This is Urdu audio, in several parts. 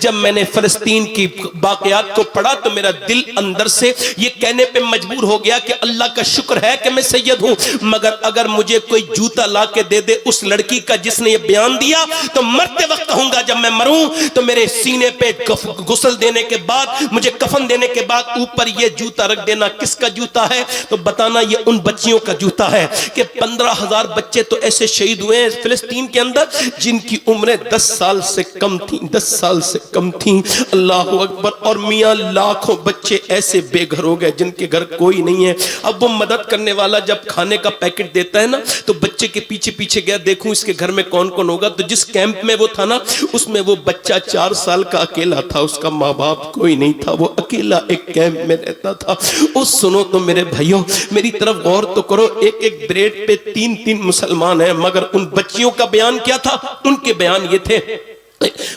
جب میں نے فلسطین کی واقعات کو پڑھا تو میرا دل اندر سے یہ کہنے پہ مجبور ہو گیا کہ اللہ کا شکر ہے کہ میں سید ہوں، مگر اگر مجھے کوئی جوتا لا کے دے دے اس لڑکی کا جس نے یہ بیان دیا تو مرتے وقت کہوں گا جب میں مروں تو میرے سینے پہ غسل دینے کے بعد، مجھے کفن دینے کے بعد اوپر یہ جوتا رکھ دینا کس کا جوتا ہے؟ تو بتانا یہ ان بچیوں کا جوتا ہے کہ 15,000 بچے تو ایسے شہید ہوئے ہیں فلسطین کے اندر جن کی عمریں 10 سال سے کم تھیں، 10 سال سے کم تھیں۔ اللہ اکبر۔ اور میاں لاکھوں بچے ایسے بے گھر ہو گئے جن کے گھر کوئی نہیں ہے۔ اب وہ مدد کرنے والا جب کھانے کا پیکٹ دیتا ہے نا تو بچے کے پیچھے پیچھے گیا دیکھوں اس کے گھر میں کون کون ہوگا، تو جس کیمپ میں وہ تھا نا اس میں وہ بچہ 4 سال کا اکیلا تھا، اس کا ماں باپ کوئی نہیں تھا، وہ اکیلا ایک کیمپ میں رہتا تھا۔ اس سنو تو میرے بھائیوں میری طرف غور تو کرو، ایک ایک بریڈ پہ 3 مسلمان ہیں، مگر ان بچیوں کا بیان کیا تھا؟ ان کے بیان یہ تھے،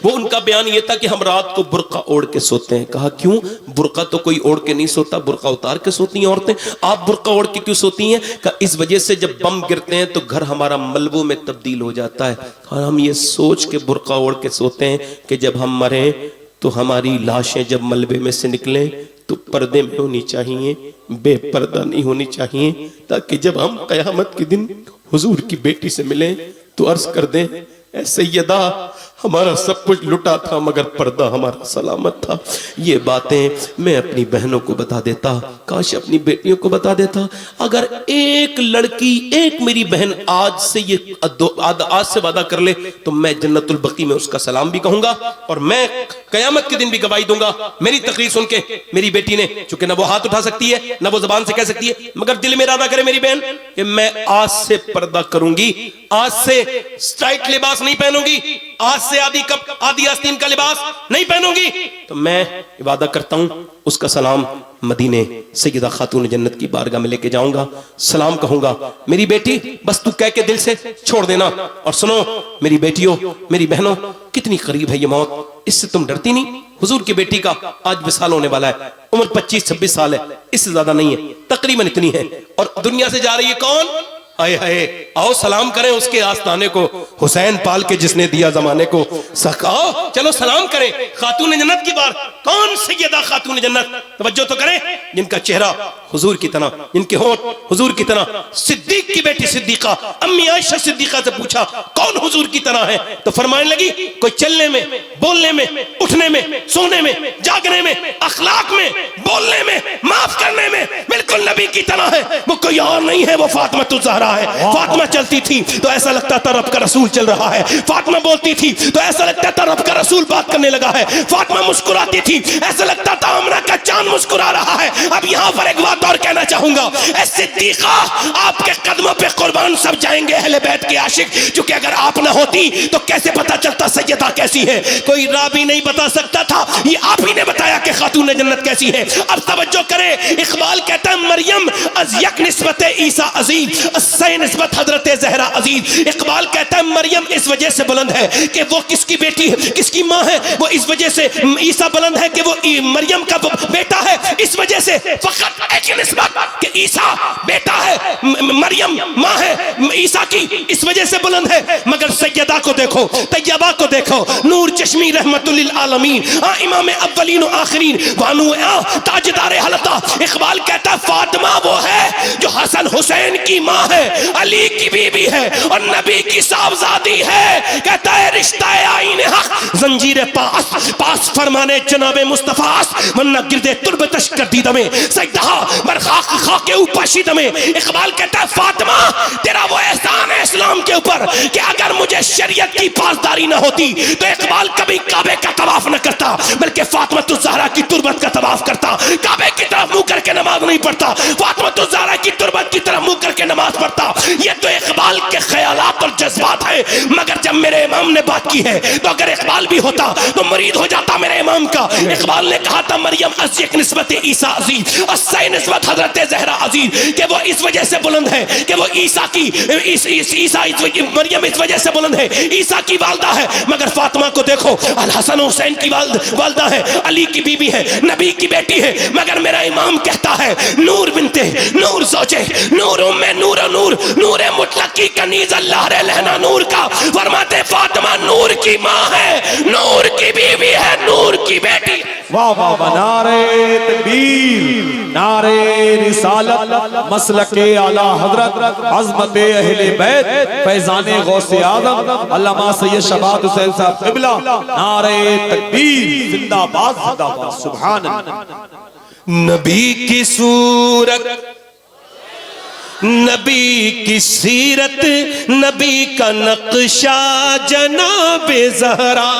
وہ ان کا بیان یہ تھا کہ ہم رات کو برقع اوڑھ کے سوتے ہیں۔ کہا کیوں؟ برقع تو کوئی اوڑھ کے نہیں سوتا، برقع اتار کے سوتی ہیں عورتیں، آپ برقع اوڑھ کے کیوں سوتی ہیں؟ کہا اس وجہ سے جب بم گرتے ہیں تو گھر ہمارا ملبوں میں تبدیل ہو جاتا ہے، اور ہم یہ سوچ کے برقع اوڑھ کے سوتے ہیں کہ جب ہم مریں تو ہماری لاشیں جب ملبے میں سے نکلیں تو پردے میں ہونی چاہیے، بے پردہ نہیں ہونی چاہیے، تاکہ جب ہم قیامت کے دن حضور کی بیٹی سے ملیں تو عرض کر دیں اے سیدہ ہمارا سب کچھ لٹا تھا مگر پردہ ہمارا سلامت تھا۔ یہ باتیں میں اپنی بہنوں کو بتا دیتا، کاش اپنی بیٹیوں کو بتا دیتا۔ اگر ایک لڑکی، ایک میری بہن آج سے یہ آج سے وعدہ کر لے تو میں جنت البقیع میں اس کا سلام بھی کہوں گا، اور میں قیامت کے دن بھی گواہی دوں گا میری تقریر سن کے میری بیٹی نے، چونکہ نہ وہ ہاتھ اٹھا سکتی ہے نہ وہ زبان سے کہہ سکتی ہے، مگر دل میں ارادہ کرے میری بہن کہ میں آج سے پردہ کروں گی، آج سے سٹائٹ لباس نہیں پہنوں گی، آج سے آدھی آستین کا لباس نہیں پہنوں گی، تو میں وعدہ کرتا ہوں اس کا سلام مدینے سیدہ خاتون جنت کی بارگاہ میں لے کے جاؤں گا، سلام کہوں گا میری بیٹی بس تو کہہ کے دل سے چھوڑ دینا۔ اور سنو میری بیٹیوں میری بہنوں، کتنی قریب ہے یہ موت، اس سے تم ڈرتی نہیں؟ حضور کی بیٹی کا آج وصال ہونے والا ہے، عمر 25-26 سال ہے، اس سے زیادہ نہیں ہے، تقریباً اتنی ہے، اور دنیا سے جا رہی ہے کون؟ آئے ہائے، آؤ سلام کریں اس کے آستانے کو، حسین پال کے جس نے دیا زمانے کو، آؤ چلو سلام کریں خاتون جنت کی بار۔ کون سیدہ خاتون جنت؟ توجہ تو کریں، جن کا چہرہ حضور کی طرح، جن کے ہونٹ حضور کی طرح۔ صدیق کی بیٹی صدیقہ، امی عائشہ صدیقہ سے پوچھا کون حضور کی طرح ہے؟ تو فرمانے لگی کوئی چلنے میں، بولنے میں، اٹھنے میں، سونے میں، جاگنے میں، اخلاق میں، بولنے میں، معاف کرنے میں بالکل نبی کی طرح ہے، وہ کوئی اور نہیں ہے، وہ فاطمہ الزہرا ہے۔ فاطمہ چلتی تھی تو ایسا لگتا تھا رب کا رسول چل رہا ہے، فاطمہ بولتی تھی تو ایسا لگتا تھا رب کا رسول بات کرنے لگا ہے، فاطمہ مسکراتی تھی ایسا لگتا تھا آمنہ کا چاند مسکرا رہا ہے۔ اب یہاں پر ایک بات اور کہنا چاہوں گا، اے صدیقہ آپ کے قدموں پہ قربان سب جائیں گے اہل بیت کے عاشق، چونکہ اگر آپ نہ ہوتی تو کیسے پتا چلتا سیدہ کیسی ہے؟ کوئی راوی نہیں بتا سکتا تھا، یہ آپ ہی نے بتایا کہ خاتون جنت کیسی ہے۔ اب توجہ کریں، اقبال کہتا ہے مریم از یک نسبت عیسیٰ عظیم، سے نسبت حضرت زہرا عزیز۔ اقبال کہتا ہے مریم اس وجہ سے بلند ہے کہ وہ کس کی بیٹی ہے، کس کی ماں ہے، وہ اس وجہ سے عیسیٰ بلند ہے کہ وہ مریم کا بیٹا ہے، اس وجہ سے فقط ایک نسبت کہ عیسیٰ بیٹا ہے، مریم ماں ہے عیسیٰ کی، اس وجہ سے بلند ہے۔ مگر سیدہ کو دیکھو، طیبہ کو دیکھو، نور چشمی رحمت للعالمین، امام اولین و آخرین، بانو تاجدار حلقہ۔ اقبال کہتا ہے فاطمہ وہ ہے جو حسن حسین کی ماں ہے، علی کی بیوی ہے اور نبی کی صاحبزادی ہے۔ کہتا ہے رشتہ آئین حق زنجیر پاس فرمانے جناب مصطفیٰ ورنہ گردے ترب تشکر دی دمیں سجدہ برخاک خاک اوپر شی دمیں۔ اقبال کہتا ہے فاطمہ تیرا وہ احسان ہے اسلام کے اوپر کہ اگر مجھے شریعت کی پاسداری نہ ہوتی تو اقبال کبھی کعبے کا طواف نہ کرتا، بلکہ فاطمہ الزہرا کی تربت کا طواف کرتا، کعبے کی طرف منہ کر کے نماز نہیں پڑھتا، فاطمہ الزہرا کی تربت کی طرف منہ کر کے نماز پڑھتا۔ یہ تو اقبال کے خیالات اور جذبات ہیں، مگر جب میرے امام نے بات کی ہے تو اگر اقبال بھی ہوتا تو مرید ہو جاتا میرے امام کا۔ اقبال نے کہا تھا مریم از یک نسبت عیسیٰ عزیز، از سے نسبت نسبت حضرت زہرا عزیز کہ وہ اس وجہ سے بلند ہے کہ وہ عیسیٰ کی مریم اس وجہ سے بلند ہے، عیسیٰ کی والدہ ہے، مگر فاطمہ کو دیکھو، الحسن حسین کی والدہ ہے، علی کی بیوی ہے، نبی کی بیٹی ہے، مگر میرا امام کہتا ہے نور بنتے نور زوجے نور ام نور نور نور مطلق کی کنیز اللہ رہ لہنا نور کا، فرماتے فاطمہ نور کی ماں ہے، نور کی بیوی ہے، نور کی بیٹی ہے۔ واہ واہ واہ، نعرہ تکبیر، نعرہ رسالت، مسلک اعلی حضرت، عظمت اہل بیت، فیضان غوث اعظم علامہ سید شباب حسین صاحب قبلہ، نعرہ تکبیر، زندہ باد زندہ باد، سبحان اللہ۔ نبی کی صورت، نبی کی سیرت، نبی کا نقشہ جناب زہرا،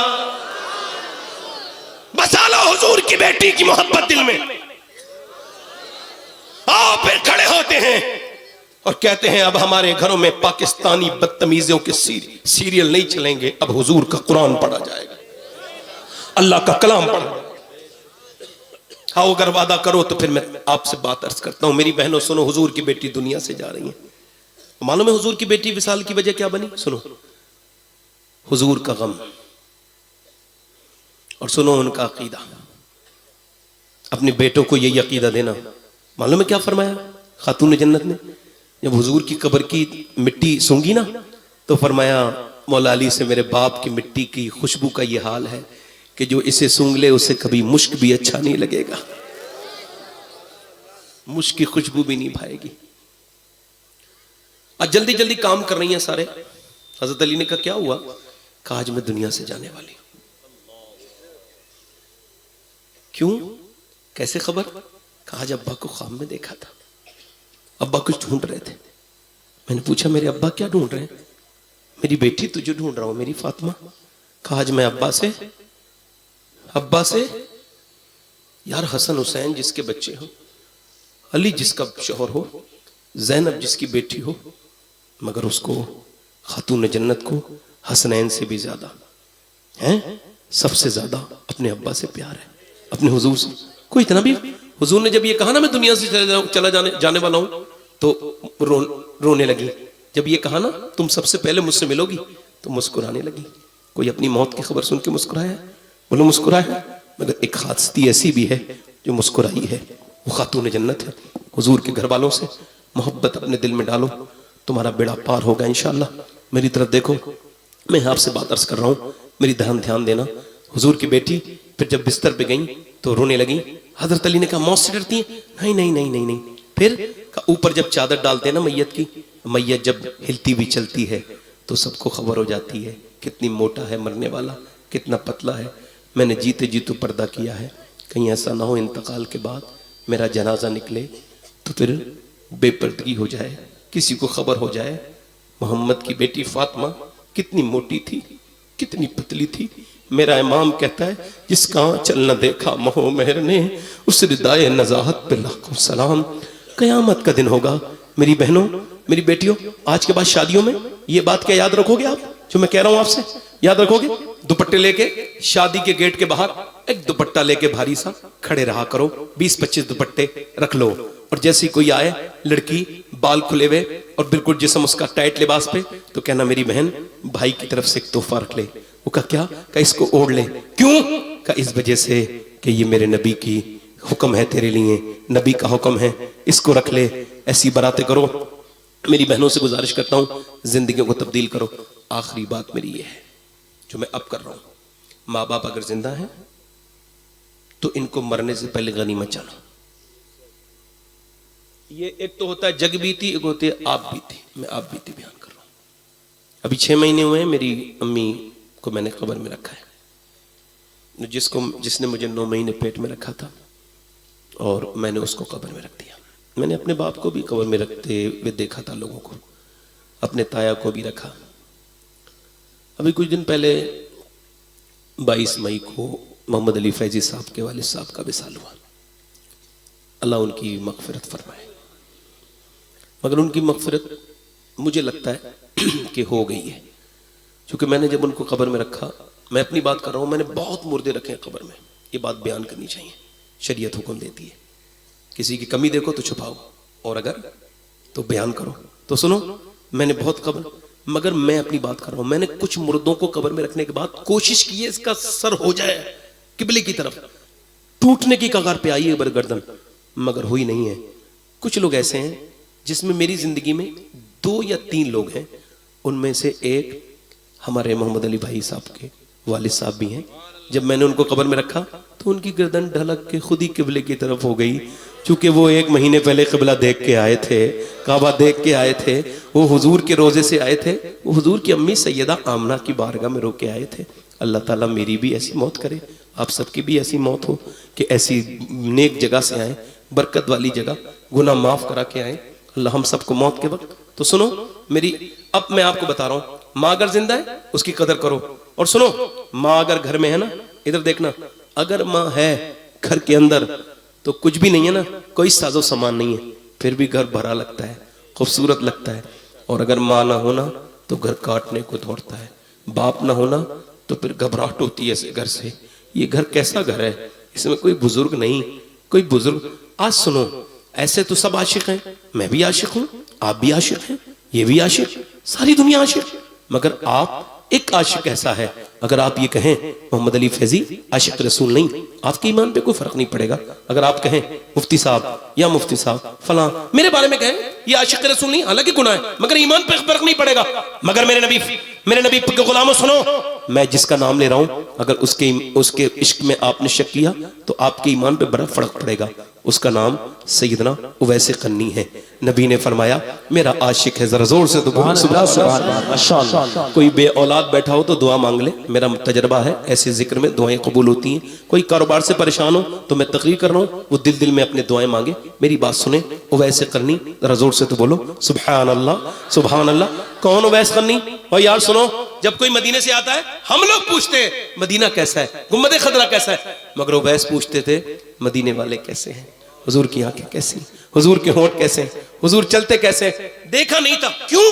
بسا لو حضور کی بیٹی کی محبت دل میں۔ آؤ پھر کھڑے ہوتے ہیں اور کہتے ہیں اب ہمارے گھروں میں پاکستانی بدتمیزیوں کے سیریل نہیں چلیں گے، اب حضور کا قرآن پڑھا جائے گا، اللہ کا کلام پڑھا جائے گا۔ ہاں اگر وعدہ کرو تو پھر میں آپ سے بات عرض کرتا ہوں، میری بہنوں سنو، حضور کی بیٹی دنیا سے جا رہی ہیں، معلوم ہے حضور کی بیٹی وصال کی وجہ کیا بنی؟ سنو، حضور کا غم، اور سنو ان کا عقیدہ، اپنے بیٹوں کو یہی عقیدہ دینا۔ معلوم ہے کیا فرمایا خاتون جنت نے جب حضور کی قبر کی مٹی سونگی نا، تو فرمایا مولا علی سے میرے باپ کی مٹی کی خوشبو کا یہ حال ہے کہ جو اسے سونگ لے اسے کبھی مشک بھی اچھا نہیں لگے گا، مشک کی خوشبو بھی نہیں بھائے گی۔ آج جلدی جلدی کام کر رہی ہیں سارے۔ حضرت علی نے کہا کیا ہوا؟ کہا آج میں دنیا سے جانے والی ہوں۔ کیوں؟ کیسے خبر؟ کہا آج ابا کو خواب میں دیکھا تھا، ابا کچھ ڈھونڈ رہے تھے، میں نے پوچھا میرے ابا کیا ڈھونڈ رہے ہیں؟ میری بیٹی تجھے ڈھونڈ رہا ہوں میری فاطمہ۔ کہا آج میں ابا سے یار حسن حسین جس کے بچے ہو، علی جس کا شوہر ہو، زینب جس کی بیٹی ہو، مگر اس کو خاتون جنت کو حسنین سے بھی زیادہ ہیں، سب سے زیادہ اپنے ابا سے پیار ہے، اپنے حضور سے کوئی اتنا بھی۔ حضور نے جب یہ کہا نا میں دنیا سے چلا جانے والا ہوں تو رونے لگی۔ جب یہ کہا نا تم سب سے پہلے مجھ سے ملو گی تو مسکرانے لگی۔ کوئی اپنی موت کی خبر سن کے مسکرایا ہے؟ بولو مسکرایا ہے؟ مگر ایک ہستی ایسی بھی ہے جو مسکرائی ہے، وہ خاتون جنت ہے۔ حضور کے گھر والوں سے محبت اپنے دل میں ڈالو، تمہارا بیڑا پار ہوگا انشاءاللہ۔ میری طرف دیکھو، میں آپ سے بات عرض کر رہا ہوں، میری دھیان دینا۔ حضور کی بیٹی پھر جب بستر پہ گئیں تو رونے لگیں۔ حضرت علی نے کہا موت سے ڈرتی ہیں؟ نہیں۔ پھر اوپر جب چادر ڈالتے ہیں نا میت کی، میت جب ہلتی بھی چلتی ہے تو سب کو خبر ہو جاتی ہے کتنی موٹا ہے مرنے والا، کتنا پتلا ہے۔ میں نے جیتے جیتو پردہ کیا ہے، کہیں ایسا نہ ہو انتقال کے بعد میرا جنازہ نکلے تو پھر بے پردگی ہو جائے، کسی کو خبر ہو جائے محمد کی بیٹی فاطمہ کتنی موٹی تھی، کتنی پتلی تھی۔ میرا امام کہتا ہے جس کا چل نہ دیکھا مہو مہر نے، اس ردائے نزاہت پہ لاکھوں سلام۔ قیامت کا دن ہوگا میری بہنوں، میری بیٹیوں، آج کے بعد شادیوں میں یہ بات کیا یاد رکھو گے آپ جو میں کہہ رہا ہوں آپ سے؟ یاد رکھو گے؟ دوپٹے لے کے شادی کے گیٹ کے باہر ایک دوپٹہ لے کے بھاری سا کھڑے رہا کرو، 20-25 دوپٹے رکھ لو، اور جیسی کوئی آئے لڑکی بال کھلے ہوئے اور بالکل جسم اس کا ٹائٹ لباس پہ، تو کہنا میری بہن بھائی کی طرف سے ایک تحفہ رکھ لے۔ وہ کہا کیا؟ کہ اس کو اوڑھ لے۔ کیوں؟ کہ اس وجہ سے کہ یہ میرے نبی کی حکم ہے، تیرے لیے نبی کا حکم ہے، اس کو رکھ لے۔ ایسی باتیں کرو۔ میری بہنوں سے گزارش کرتا ہوں زندگیوں کو تبدیل کرو۔ آخری بات میری یہ ہے جو میں اب کر رہا ہوں، ماں باپ اگر زندہ ہیں تو ان کو مرنے سے پہلے غنیمت جانو۔ یہ ایک تو ہوتا ہے جگ بیتی، ایک ہوتی ہے آپ بیتی۔ میں آپ بیتی بیان کر رہا ہوں۔ ابھی 6 مہینے ہوئے ہیں، میری امی کو میں نے قبر میں رکھا ہے، جس نے مجھے 9 مہینے پیٹ میں رکھا تھا، اور میں نے اس کو قبر میں رکھ دیا۔ میں نے اپنے باپ کو بھی قبر میں رکھتے ہوئے دیکھا تھا لوگوں کو، اپنے تایا کو بھی رکھا۔ ابھی کچھ دن پہلے 22 مئی کو محمد علی فیضی صاحب کے والد صاحب کا وصال ہوا، اللہ ان کی مغفرت فرمائے۔ مگر ان کی مغفرت مجھے لگتا ہے کہ ہو گئی ہے، کیونکہ میں نے جب ان کو قبر میں رکھا، میں اپنی بات کر رہا ہوں، میں نے بہت مردے رکھے ہیں قبر میں، یہ بات بیان کرنی چاہیے، شریعت حکم دیتی ہے۔ کسی کی کمی دیکھو تو چھپاؤ اور اگر تو بیان کرو. تو سنو میں نے بہت قبر، مگر میں اپنی بات کر رہا ہوں، میں نے کچھ مردوں کو قبر میں رکھنے کے بعد کوشش کی ہے اس کا سر ہو جائے قبلے کی طرف، ٹوٹنے کی کگار پہ آئی ہے برگردن، مگر ہوئی نہیں ہے. کچھ لوگ ایسے ہیں جس میں میری زندگی میں 2 یا 3 لوگ ہیں، ان میں سے ایک ہمارے محمد علی بھائی صاحب کے والد صاحب بھی ہیں. جب میں نے ان کو قبر میں رکھا تو ان کی گردن ڈھلک کے خود ہی قبلے کی طرف ہو گئی، چونکہ وہ 1 مہینے پہلے قبلہ دیکھ کے آئے تھے، کعبہ دیکھ کے آئے تھے، وہ حضور کے روزے سے آئے تھے، وہ حضور کی امی سیدہ آمنہ کی بارگاہ میں رو کے آئے تھے. اللہ تعالیٰ میری بھی ایسی موت کرے، آپ سب کی بھی ایسی موت ہو کہ ایسی نیک جگہ سے آئیں، برکت والی جگہ، گناہ معاف کرا کے آئیں. اللہ ہم سب کو موت کے وقت. تو سنو میری، اب میں آپ کو بتا رہا ہوں، ماں اگر زندہ ہے اس کی قدر کرو. اور سنو، ماں اگر گھر میں ہے نا، ادھر دیکھنا، اگر ماں ہے گھر کے اندر تو کچھ بھی نہیں ہے نا، کوئی ساز و سامان نہیں ہے، پھر بھی گھر بھرا لگتا ہے، خوبصورت لگتا ہے. اور اگر ماں نہ ہونا تو گھر کاٹنے کو دوڑتا ہے، باپ نہ ہونا تو پھر گھبراہٹ ہوتی ہے ایسے گھر سے. یہ گھر کیسا گھر ہے، اس میں کوئی بزرگ نہیں، کوئی بزرگ. آج سنو، ایسے تو سب عاشق ہیں، میں بھی عاشق ہوں، آپ بھی عاشق ہیں، یہ بھی عاشق، ساری دنیا عاشق، مگر آپ ایک عاشق ایسا ہے، اگر آپ یہ کہیں محمد علی فیضی عاشق رسول نہیں، آپ کے ایمان پہ کوئی فرق نہیں پڑے گا. اگر آپ کہیں مفتی صاحب یا مفتی صاحب فلاں میرے بارے میں کہیں یہ عاشق رسول نہیں، حالانکہ گناہ ہے، مگر ایمان پہ فرق نہیں پڑے گا. مگر میرے نبی کے غلاموں سنو، میں جس کا نام لے رہا ہوں اگر اس کے عشق میں آپ نے شک کیا تو آپ کے ایمان پہ بڑا فرق پڑے گا. اس کا نام سیدنا اویس قرنی ہے. نبی نے فرمایا میرا عاشق ہے، ذرا زور سے تو بولو سبحان اللہ. کوئی بے اولاد بیٹھا ہو تو دعا مانگ لے، میرا تجربہ ہے ایسے ذکر میں دعائیں قبول ہوتی ہیں. کوئی کاروبار سے پریشان ہو تو میں تقریر کر رہا ہوں، وہ دل میں اپنے دعائیں مانگے. میری بات سنیں، اویس قرنی، ذرا زور سے تو بولو سبحان اللہ سبحان اللہ. کون اویس قرنی؟ اور یار سنو، جب کوئی مدینے سے آتا ہے ہم لوگ پوچھتے ہیں مدینہ کیسا ہے، گنبد خضرا کیسا ہے، مگر اویس پوچھتے تھے مدینے والے کیسے ہیں، حضور کی آنکھیں کیسی ہیں، حضور کے ہونٹ کیسے ہیں، حضور چلتے کیسے ہیں. دیکھا نہیں تھا، کیوں؟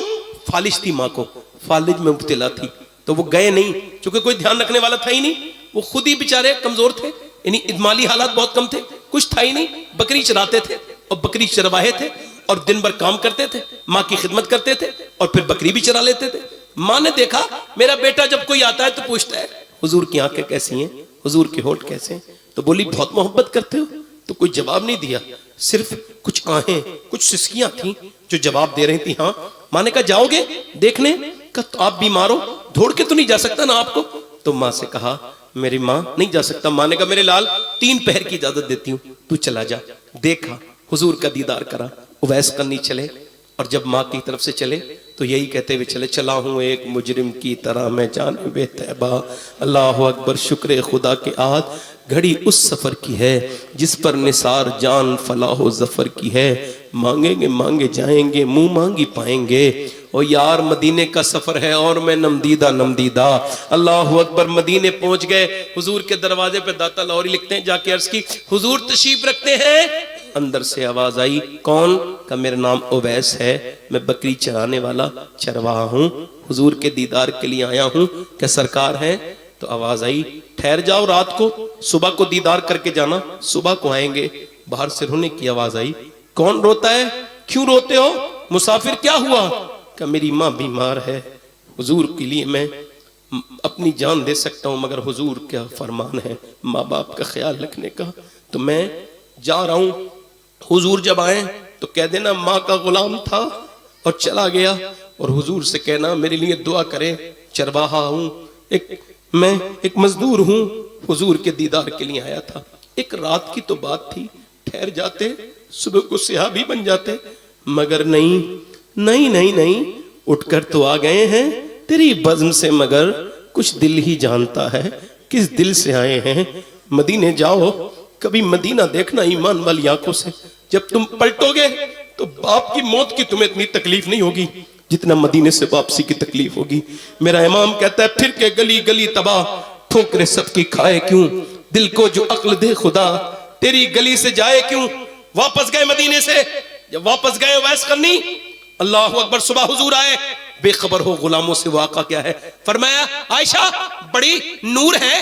فالج تھی ماں کو، فالج میں مبتلا تھی، تو وہ گئے نہیں، چونکہ کوئی دھیان رکھنے والا تھا ہی نہیں. وہ خود ہی بیچارے کمزور تھے، یعنی مالی حالات بہت کم تھے، کچھ تھا ہی نہیں. بکری چراتے تھے اور بکری چرواہے تھے اور دن بھر کام کرتے تھے، ماں کی خدمت کرتے تھے اور پھر بکری بھی چرا لیتے تھے. ماں نے دیکھا میرا بیٹا جب کوئی آتا ہے تو پوچھتا ہے حضور کی آنکھیں کیسی ہیں، حضور کے ہونٹ کیسے ہیں. تو بولی بہت محبت کرتے ہو. تو کوئی جواب نہیں دیا، صرف کچھ آہیں، کچھ سسکیاں تھیں جو جواب دے رہی تھی ہاں. ماں نے کہا جاؤ گے دیکھنے کہ آپ بیمار ہو، دھوڑ کے تو نہیں جا سکتا نا آپ کو. تو ماں سے کہا میری ماں نہیں جا سکتا. ماں نے کہا میرے لال 3 پہر کی اجازت دیتی ہوں، تو چلا جا. دیکھا حضور کا دیدار کرا. اویس قرنی چلے، اور جب ماں کی طرف سے چلے تو یہی کہتے ہوئے چلے چلا ہوں ایک مجرم کی طرح میں جانب طیبہ. اللہ اکبر، شکر خدا کے آج گھڑی اس سفر کی ہے جس پر نثار جان فلاح و ظفر کی ہے. مانگیں گے مانگے جائیں گے، منہ مانگی پائیں گے. اور یار مدینے کا سفر ہے اور میں نمدیدہ. اللہ اکبر، مدینے پہنچ گئے. حضور کے دروازے پہ داتا لاہوری لکھتے ہیں، جا کے عرض کی حضور تشریف رکھتے ہیں. اندر سے آواز آئی کون؟ کہ میرا نام اویس ہے، میں بکری چرانے والا چرواہا ہوں، حضور کے دیدار کے لیے آیا ہوں. کہ سرکار ہیں؟ تو آواز آئی ٹھہر جاؤ، رات کو صبح کو دیدار کر کے جانا، صبح کو آئیں گے. باہر سے رونے کی آواز آئی. کون روتا ہے؟ کیوں روتے ہو؟ مسافر کیا ہوا؟ کہ میری ماں بیمار ہے، حضور کے لیے میں اپنی جان دے سکتا ہوں، مگر حضور کیا فرمان ہے ماں باپ کا خیال رکھنے کا، تو میں جا رہا ہوں. حضور جب آئیں تو کہہ دینا ماں کا غلام تھا اور چلا گیا، اور حضور سے کہنا میرے لیے دعا کرے، چرواہا ہوں، میں ایک مزدور ہوں، حضور کے دیدار کے لیے آیا تھا. ایک رات کی تو بات تھی، ٹھہر جاتے، صبح کو صحابی بن جاتے، مگر نہیں، اٹھ کر تو آ گئے ہیں تیری بزم سے، مگر کچھ دل ہی جانتا ہے کس دل سے آئے ہیں. مدینے جاؤ، کبھی مدینہ دیکھنا ایمان والی آنکھوں سے. جب تم پلٹو گے تو باپ کی موت کی تمہیں اتنی تکلیف نہیں ہوگی جتنا مدینے سے واپسی کی تکلیف ہوگی. میرا امام کہتا ہے پھر کے گلی گلی تباہ، ٹھوکرے سب کی کھائے کیوں، دل کو جو عقل دے خدا، تیری گلی سے جائے کیوں. واپس گئے مدینے سے، جب واپس گئے اویس قرنی، اللہ اکبر، صبح حضور آئے، بے خبر ہو غلاموں سے واقعہ کیا ہے. فرمایا عائشہ بڑی نور ہے،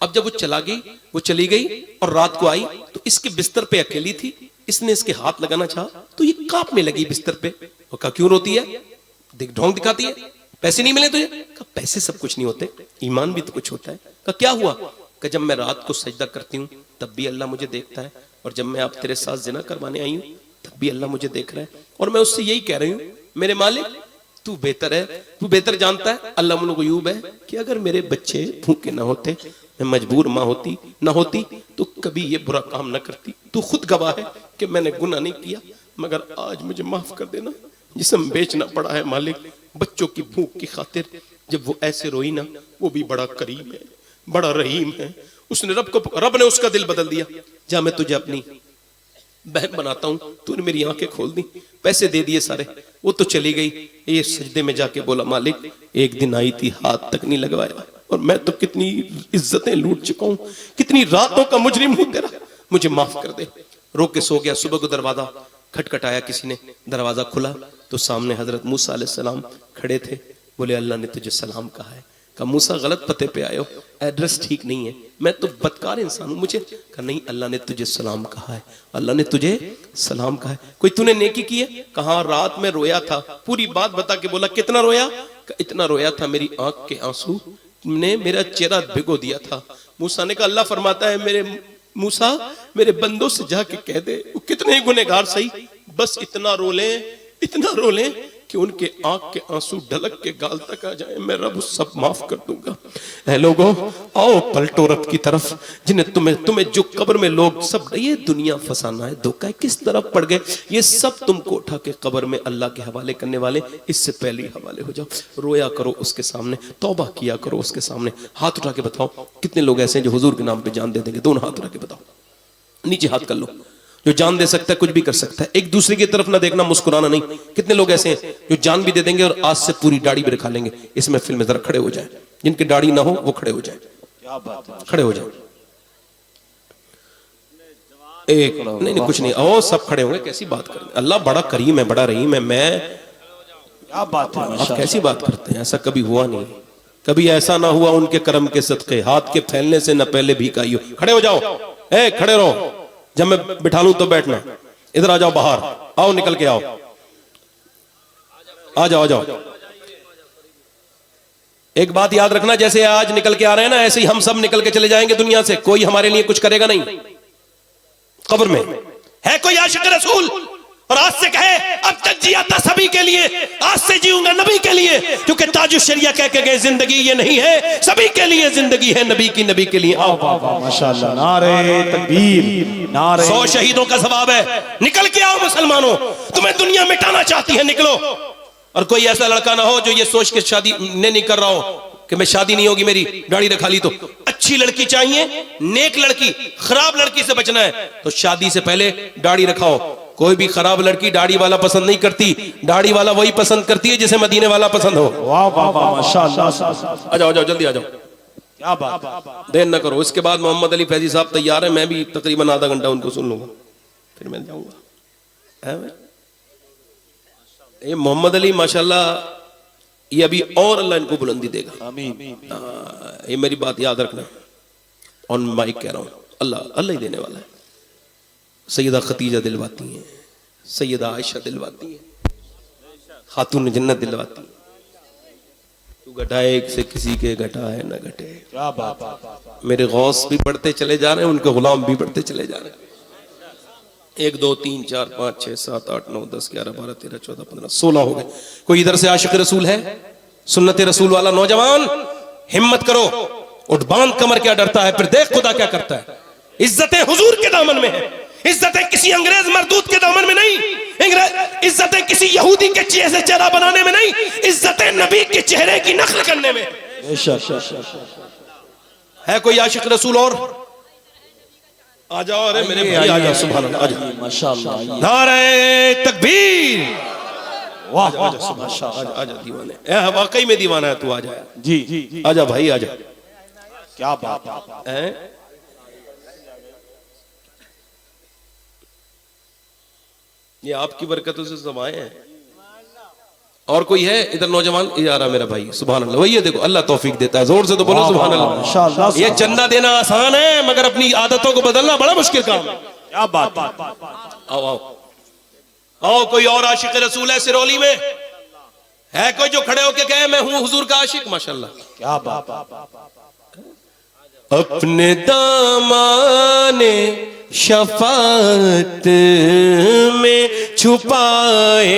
اب جب وہ چلا گئی، وہ چلی گئی اور رات کو آئی تو اس کے بستر پہ اکیلی تھی، اس نے اس کے ہاتھ لگانا چاہا تو یہ کانپنے لگی بستر پہ. وہ کہا کیوں روتی ہے؟ ڈھونگ دکھاتی ہے، پیسے نہیں ملے تجھے؟ کہا پیسے سب کچھ نہیں ہوتے، ایمان بھی تو کچھ ہوتا ہے. کہا کیا ہوا؟ کہ جب میں رات کو سجدہ کرتی ہوں تب بھی اللہ مجھے دیکھتا ہے، اور جب میں آپ تیرے ساتھ زنا کروانے آئی ہوں تب بھی اللہ مجھے دیکھ رہا ہے، اور میں اس سے یہی کہہ رہی ہوں میرے مالک تو بہتر ہے، تو بہتر جانتا ہے علام الغیوب ہے کہ اگر میرے بچے بھوکے نہ ہوتے، میں مجبور ماں ہوتی نہ ہوتی تو کبھی یہ برا کام نہ کرتی. تو خود گواہ ہے کہ میں نے گناہ نہیں کیا، مگر آج مجھے معاف کر دینا، جسم بیچنا پڑا ہے مالک بچوں کی بھوک کی خاطر. جب وہ ایسے روئی نا، وہ بھی بڑا کریم ہے، بڑا رحیم ہے، اس نے رب نے اس کا دل بدل دیا. جا میں تجھے اپنی بہن بناتا ہوں، تو نے میری آنکھیں کھول دی، پیسے دے دیے سارے. وہ تو چلی گئی، یہ سجدے میں جا کے بولا مالک ایک دن آئی تھی ہاتھ تک نہیں لگوایا، اور میں تو کتنی عزتیں لوٹ چکا ہوں، کتنی راتوں کا مجرم ہوں تیرا، مجھے معاف کر دے. رو کے سو گیا. صبح کو دروازہ کھٹکھٹایا کسی نے، دروازہ کھلا تو سامنے حضرت موسیٰ علیہ السلام کھڑے تھے. بولے اللہ نے تجھے سلام کہا ہے. کہا موسیٰ غلط پتے پہ آئے ہو، ایڈریس ٹھیک نہیں ہے، میں تو بدکار انسان ہوں. مجھے کہا نہیں، اللہ نے تجھے سلام کہا ہے، اللہ نے تجھے سلام کہا ہے. کوئی تو نے نیکی کی ہے؟ کہا رات میں رویا تھا. پوری بات بتا کے بولا کتنا رویا؟ کہا اتنا رویا تھا میری آنکھ کے آنسو نے میرا چہرہ بھگو دیا تھا. موسیٰ نے کہا اللہ فرماتا ہے میرے موسیٰ میرے بندوں سے جا کے کہہ دے وہ کتنے ہی گنہگار صحیح، بس اتنا رو لیں کہ ان کے آنکھ کے آنسو ڈھلک کے گال تک آ جائیں، میں رب سب معاف کر دوں گا. اے لوگوں آؤ پلٹو رب کی طرف، جنہیں تمہیں جو قبر میں لوگ سب یہ دنیا فسانہ ہے، دھوکہ ہے، کس طرف پڑ گئے، یہ سب تم کو اٹھا کے قبر میں اللہ کے حوالے کرنے والے، اس سے پہلے حوالے ہو جاؤ. رویا کرو اس کے سامنے، توبہ کیا کرو اس کے سامنے. ہاتھ اٹھا کے بتاؤ کتنے لوگ ایسے ہیں جو حضور کے نام پہ جان دے دیں گے؟ دونوں ہاتھ اٹھا کے بتاؤ، نیچے ہاتھ کر لو. جو جان دے سکتا ہے کچھ بھی کر سکتا ہے، ایک دوسرے کی طرف نہ دیکھنا، مسکرانا نہیں. کتنے لوگ ایسے ہیں جو جان بھی دے دیں گے اور آج سے پوری داڑھی بھی رکھا لیں گے؟ اس محفل میں ذرا کھڑے ہو جائیں، جن کی داڑھی نہ ہو وہ کھڑے ہو جائیں، کھڑے ہو جائیں. ایک نہیں کچھ نہیں، او سب کھڑے ہوں گے. کیسی بات کریں، اللہ بڑا کریم ہے، بڑا رحیم ہے. میں آپ کیسی بات کرتے ہیں؟ ایسا کبھی ہوا نہیں، کبھی ایسا نہ ہوا ان کے کرم کے صدقے. ہاتھ کے پھیلنے سے نہ پہلے بھیک آئی ہو. کھڑے ہو جاؤ، اے کھڑے رہو، جب میں بٹھا لوں تو بیٹھنا. ادھر آ جاؤ، باہر آؤ، نکل کے آؤ، آ جاؤ آ جاؤ. ایک بات یاد رکھنا، جیسے آج نکل کے آ رہے ہیں نا، ایسے ہی ہم سب نکل کے چلے جائیں گے دنیا سے. کوئی ہمارے لیے کچھ کرے گا نہیں. قبر میں ہے کوئی عاشق رسول اور آج سے کہے اب تک جیا تھا سبھی کے لیے، آج سے جیوں گا نبی کے لیے، کیونکہ تاج الشریعہ کہہ کے گئے زندگی یہ نہیں ہے، سبھی کے لیے زندگی ہے، نبی کی نبی کے لیے. ماشاءاللہ، نعرہ تکبیر، نعرہ 100 شہیدوں کا ثواب ہے. نکل کے آؤ مسلمانوں، تمہیں دنیا مٹانا چاہتی ہے، نکلو. اور کوئی ایسا لڑکا نہ ہو جو یہ سوچ کے شادی نہیں کر رہا ہو کہ میں شادی نہیں ہوگی میری، داڑھی رکھا لی تو. اچھی لڑکی چاہیے، نیک لڑکی، خراب لڑکی سے بچنا ہے تو شادی سے پہلے داڑھی رکھاؤ. کوئی بھی خراب لڑکی داڑھی والا پسند نہیں کرتی، داڑھی والا وہی پسند کرتی ہے جسے مدینے والا پسند ہو. واہ واہ واہ، ماشاءاللہ. آ جاؤ جلدی آ جاؤ، کیا بات، دیر نہ کرو. اس کے بعد محمد علی فیضی صاحب تیار ہیں، میں بھی تقریباً آدھا گھنٹہ ان کو سن لوں گا، پھر میں جاؤں گا. یہ محمد علی ماشاءاللہ یہ ابھی اور اللہ ان کو بلندی دے گا. آمین. یہ میری بات یاد رکھنا، آن مائک کہہ رہا ہوں، اللہ ہی دینے والا ہے. سیدہ خدیجہ دلواتی ہیں، سیدہ عائشہ دلواتی ہیں، خاتون جنت دلواتی ہیں. تو گھٹائے ایک سے کسی کے گھٹا ہے نہ گھٹے. کیا بات، میرے غوث بھی بڑھتے چلے جا رہے ہیں، ان کے غلام بھی بڑھتے چلے جا رہے ہیں. 1 2 3 4 5 6 7 8 9 10 11 12 13 14 15 16 ہو گئے. کوئی ادھر سے عاشق رسول ہے، سنت رسول والا نوجوان؟ ہمت کرو، اٹھ باندھ کمر، کیا ڈرتا ہے؟ پھر دیکھ خدا کیا کرتا ہے. عزتیں حضور کے دامن میں ہے، عزتیں کسی انگریز مردود کے دامن میں نہیں، عزتیں کسی یہودی کے چہرے سے چہرہ بنانے میں نہیں، عزتیں نبی کے چہرے کی نقل کرنے میں ہے. کوئی عاشق رسول اور؟ آ جاؤ، ارے میرے بھائی آ جاؤ، سبحان اللہ، آ جاؤ، ماشاءاللہ. نعرہ تکبیر. واہ واہ، ماشاءاللہ. آ جا دیوانے، واقعی میں دیوانہ ہے تو. آ جا، جی، آ جا بھائی، آ جا. کیا بات. یہ آپ کی برکتوں سے سب آئے ہیں. اور کوئی ہے ادھر نوجوان؟ یہ آ رہا میرا بھائی، سبحان اللہ، وہی ہے دیکھو، اللہ توفیق دیتا ہے، زور سے تو بولو سبحان اللہ۔ انشاءاللہ یہ چندہ دینا آسان ہے مگر اپنی عادتوں کو بدلنا بڑا مشکل کام ہے۔ کیا بات ہے، آؤ آؤ آؤ، کوئی اور عاشق رسول ہے سرولی میں؟ ہے کوئی جو کھڑے ہو کے کہے میں ہوں حضور کا عاشق؟ ماشاءاللہ، کیا بات ہے۔ اپنے دامان شفاعت میں چھپائے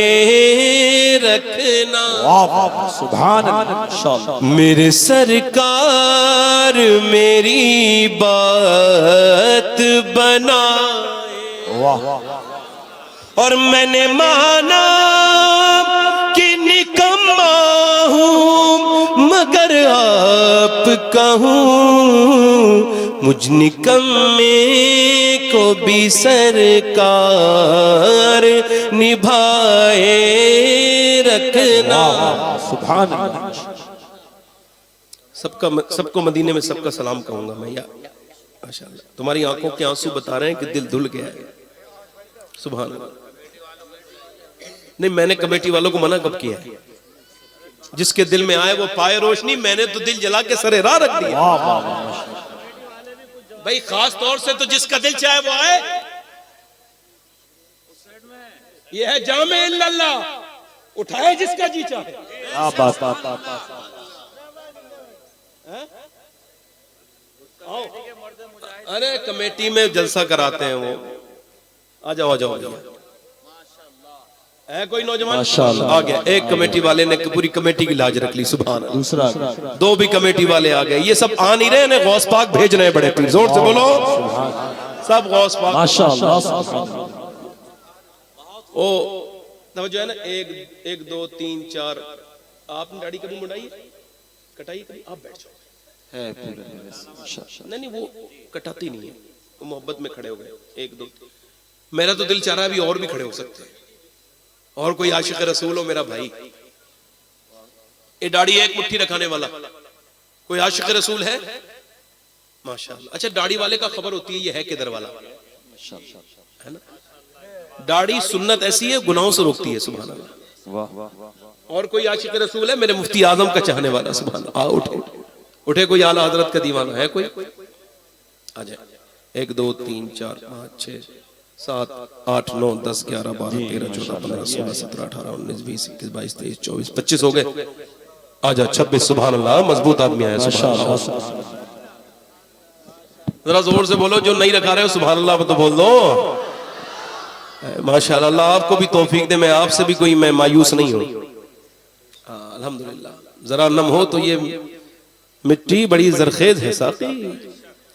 رکھنا، واہ واہ، سبحان اللہ، انشاءاللہ میرے سرکار میری بات بنائے، واہ، اور میں نے مانا کہ نکما ہوں مگر آپ کا ہوں، مجھ نکمے کو بھی سرکار نبھائے رکھنا۔ سبحان اللہ، سب کو مدینے میں سب کا سلام کہوں گا میں، یا ماشاءاللہ تمہاری آنکھوں کے آنسو بتا رہے ہیں کہ دل دھل گیا ہے، سبحان اللہ۔ نہیں، میں نے کمیٹی والوں کو منع کب کیا ہے؟ جس کے دل میں آئے وہ پائے روشنی، میں نے تو دل جلا کے سر راہ رکھ دیا بھائی، خاص طور سے تو جس کا دل چاہے وہ آئے، یہ ہے جامع الا اللہ، اٹھائے جس کا جی چاہے۔ کیا بات ہے، ارے کمیٹی میں جلسہ کراتے ہیں وہ، آ جاؤ آ جاؤ آ جاؤ، ہے کوئی نوجوان؟ ماشاءاللہ، آ گیا ایک کمیٹی والے نے پوری کمیٹی کی لاج رکھ لی، سبحان اللہ۔ دوسرا دو بھی کمیٹی والے آ گئے، یہ سب آ نہیں رہے ہیں، غوث پاک بھیج رہے ہیں بڑے پیر، زور سے بولو سب غوث پاک۔ ماشاءاللہ، او توجہ ہے نا، ایک دو تین چار، آپ نے داڑھی کبھی مڈائی کٹائی کبھی؟ آپ بیٹھ جاؤ، نہیں وہ کٹاتی نہیں ہے، وہ محبت میں کھڑے ہو گئے، ایک دو، میرا تو دل چاہ رہا ہے ابھی اور بھی کھڑے ہو سکتے ہیں، اور کوئی عاشق رسول ہو میرا بھائی، یہ داڑھی ایک مٹھی رکھانے والا کوئی عاشق رسول ہے؟ ماشاءاللہ۔ اچھا داڑھی والے کا خبر ہوتی ہے یہ ہے کدھر والا، ہے نا؟ داڑھی سنت ایسی ہے گناہوں سے روکتی ہے، سبحان اللہ۔ اور کوئی عاشق رسول ہے؟ میرے مفتی اعظم کا چاہنے والا، سبحان اللہ۔ اٹھے اٹھے، کوئی اعلیٰ حضرت کا دیوانہ ہے کوئی؟ آ جائے، ایک دو تین چار پانچ چھ 7 8 9 10 11 12 13 14 15 16 17 18 19 20 21 22 23 24 25 ہو گئے، آجا 26، سبحان اللہ، مضبوط آدمی آیا، سبحان اللہ۔ ذرا زور سے بولو، جو نہیں رکھا رہے ہو سبحان اللہ تو بول دو، ماشاءاللہ۔ اللہ آپ کو بھی توفیق دے، میں آپ سے بھی کوئی میں مایوس نہیں ہوں، الحمدللہ۔ ذرا نم ہو تو یہ مٹی بڑی زرخیز ہے ساقی،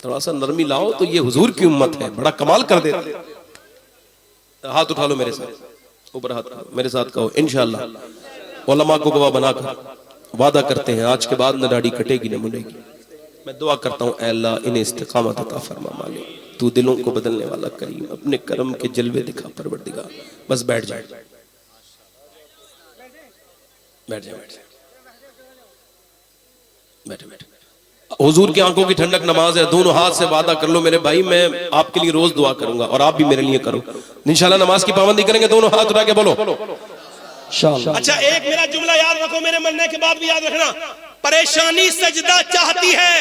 تھوڑا سا نرمی لاؤ تو یہ حضور کی امت ہے، بڑا کمال کر دیتے۔ ہاتھ اٹھا لو میرے ساتھ، اوپر ہاتھ میرے ساتھ کہو انشاءاللہ، علماء کو گواہ بنا کر وعدہ کرتے ہیں آج کے بعد نہ داڑھی کٹے گی نہ مڑے گی۔ میں دعا کرتا ہوں اے اللہ انہیں استقامت عطا فرما مالک، تو دلوں کو بدلنے والا کریم، اپنے کرم کے جلوے دکھا پروردگار۔ بس بیٹھ جائے، بیٹھ جائے، بیٹھے بیٹھے۔ حضور کی آنکھوں کی ٹھنڈک نماز ہے، دونوں ہاتھ سے وعدہ کر لو میرے بھائی، میں آپ کے لیے روز دعا کروں گا اور آپ بھی میرے لیے کرو انشاءاللہ۔ نماز کی پابندی کریں گے، دونوں ہاتھ اٹھا کے بولو انشاءاللہ۔ اچھا ایک میرا جملہ یاد رکھو، میرے مرنے کے بعد بھی یاد رکھنا، پریشانی سجدہ چاہتی ہے،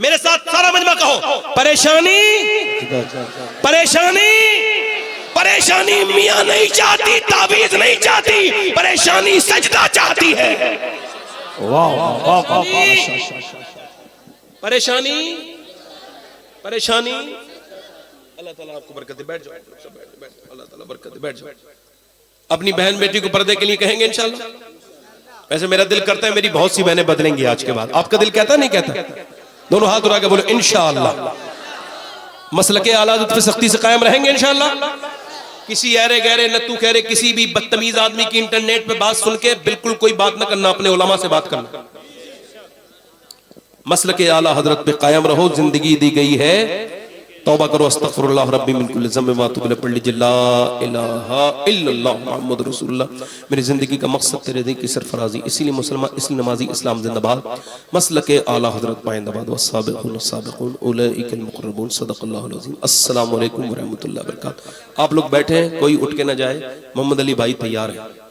میرے ساتھ سارا مجمع کہو، پریشانی پریشانی پریشانی میاں نہیں چاہتی، تعویذ نہیں چاہتی، پریشانی سجدہ چاہتی ہے۔ پریشانی پریشانی، اللہ تعالیٰ آپ کو برکت دے، بیٹھ جاؤ، اللہ تعالیٰ برکت دے، بیٹھ جاؤ۔ اپنی بہن بیٹی کو پردے کے لیے کہیں گے انشاءاللہ؟ ویسے میرا دل کرتا ہے میری بہت سی بہنیں بدلیں گی آج کے بعد، آپ کا دل کہتا نہیں کہتا؟ دونوں ہاتھ اٹھا کے بولو انشاءاللہ۔ مسلک اعلیٰ حضرت پہ سختی سے قائم رہیں گے انشاءاللہ۔ کسی ایرے گہرے نتو خیرے کسی بھی بدتمیز آدمی کی انٹرنیٹ پہ بات سن کے بالکل کوئی بات نہ کرنا، اپنے علماء سے بات کرنا۔ مسلک اعلیٰ حضرت پہ قائم رہو، زندگی دی گئی ہے، توبہ کرو، استغفر اللہ ربی من کل ذنب واتوب الیہ، پڑھ لیجئے لا الہ الا اللہ محمد رسول اللہ۔ میری زندگی کا مقصد تیرے دین کی سرفرازی، اسی لیے مسلمان، اس لیے نمازی، اسلام زندہ باد، مسلک اعلیٰ حضرت پائندہ باد، والسابقون السابقون اولئک المقربون، صدق اللہ العظیم۔ السلام علیکم ورحمۃ اللہ وبرکاتہ۔ آپ لوگ بیٹھے ہیں، کوئی اٹھ کے نہ جائے، محمد علی بھائی تیار ہیں۔